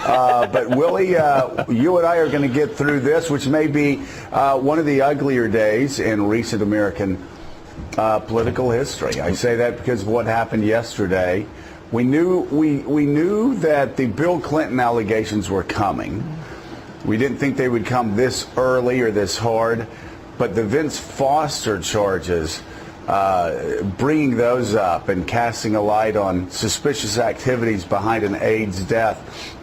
But Willie, you and I are going to get through this, which may be one of the uglier days in recent American political history. I say that because of what happened yesterday. We knew that the Bill Clinton allegations were coming. We didn't think they would come this early or this hard, but the Vince Foster charges, bringing those up and casting a light on suspicious activities behind an AIDS death,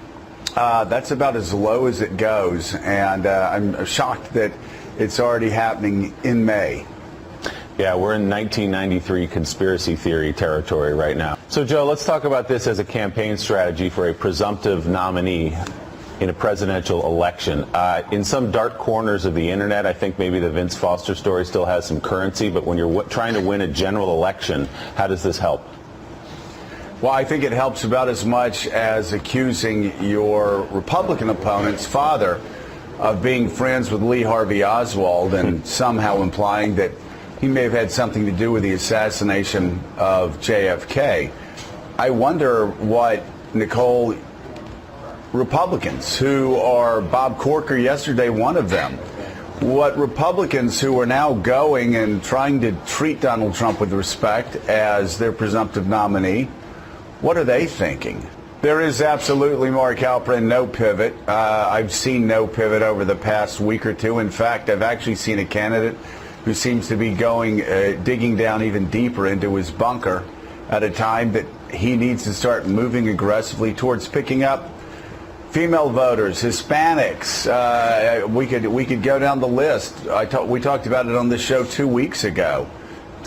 that's about as low as it goes, and I'm shocked that it's already happening in May. Yeah, we're in 1993 conspiracy theory territory right now. So, Joe, let's talk about this as a campaign strategy for a presumptive nominee in a presidential election. In some dark corners of the internet, I think maybe the Vince Foster story still has some currency, but when you're trying to win a general election, how does this help? Well, I think it helps about as much as accusing your Republican opponent's father of being friends with Lee Harvey Oswald and somehow implying that he may have had something to do with the assassination of JFK. I wonder what Nicole, Republicans who are, Bob Corker yesterday, one of them, what Republicans who are now going and trying to treat Donald Trump with respect as their presumptive nominee, what are they thinking? There is absolutely, Mark Halperin, no pivot. I've seen no pivot over the past week or two. In fact, I've actually seen a candidate who seems to be going, digging down even deeper into his bunker at a time that he needs to start moving aggressively towards picking up female voters, Hispanics. We could go down the list. We talked about it on the show 2 weeks ago,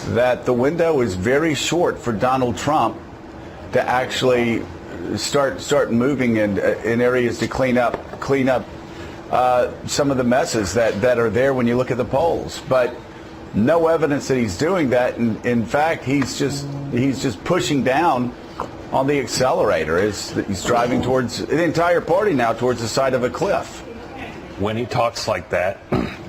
that the window is very short for Donald Trump to actually start moving in areas to clean up some of the messes that are there when you look at the polls. But no evidence that he's doing that. And in fact, he's just pushing down on the accelerator. He's driving towards the entire party now towards the side of a cliff. When he talks like that,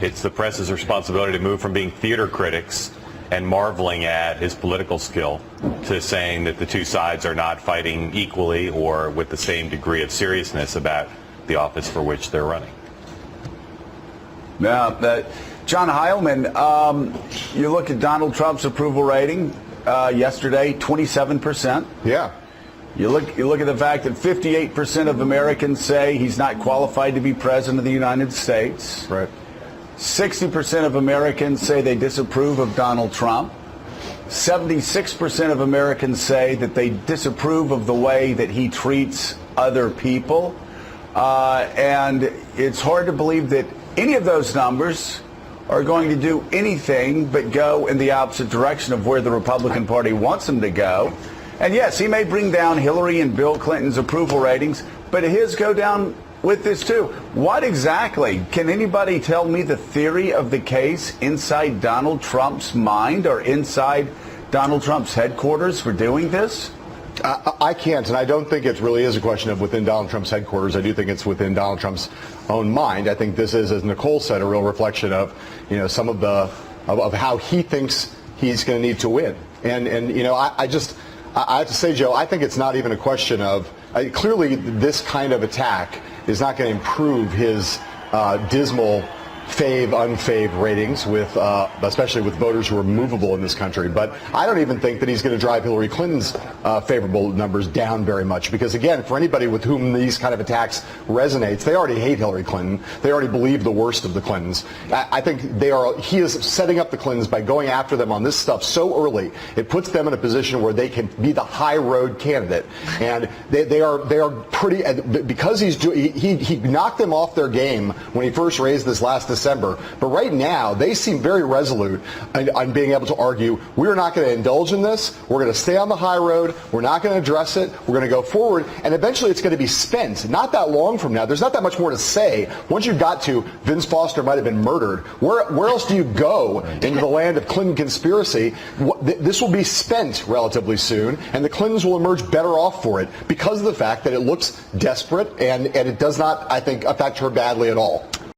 it's the press's responsibility to move from being theater critics and marveling at his political skill to saying that the two sides are not fighting equally or with the same degree of seriousness about the office for which they're running. Now, John Heilman, you look at Donald Trump's approval rating yesterday, 27%. Yeah. You look at the fact that 58% of Americans say he's not qualified to be president of the United States. Right. 60% of Americans say they disapprove of Donald Trump. 76% of Americans say that they disapprove of the way that he treats other people. And it's hard to believe that any of those numbers are going to do anything but go in the opposite direction of where the Republican Party wants them to go. And yes, he may bring down Hillary and Bill Clinton's approval ratings, but his go down with this too. What exactly, can anybody tell me the theory of the case inside Donald Trump's mind or inside Donald Trump's headquarters for doing this? I can't, and I don't think it really is a question of within Donald Trump's headquarters. I do think it's within Donald Trump's own mind. I think this is, as Nicole said, a real reflection of, some of how he thinks he's going to need to win. And I have to say, Joe, I think it's not even a question of, clearly this kind of attack is not going to improve his dismal unfave ratings, especially with voters who are movable in this country. But I don't even think that he's going to drive Hillary Clinton's favorable numbers down very much, because again, for anybody with whom these kind of attacks resonates, they already hate Hillary Clinton. They already believe the worst of the Clintons. I think he is setting up the Clintons by going after them on this stuff so early. It puts them in a position where they can be the high road candidate, and they are pretty, because he knocked them off their game when he first raised this last December. But right now, they seem very resolute on being able to argue, we're not going to indulge in this. We're going to stay on the high road. We're not going to address it. We're going to go forward. And eventually, it's going to be spent. Not that long from now. There's not that much more to say. Once you got to Vince Foster might have been murdered, where else do you go into the land of Clinton conspiracy? This will be spent relatively soon, and the Clintons will emerge better off for it because of the fact that it looks desperate and it does not, I think, affect her badly at all.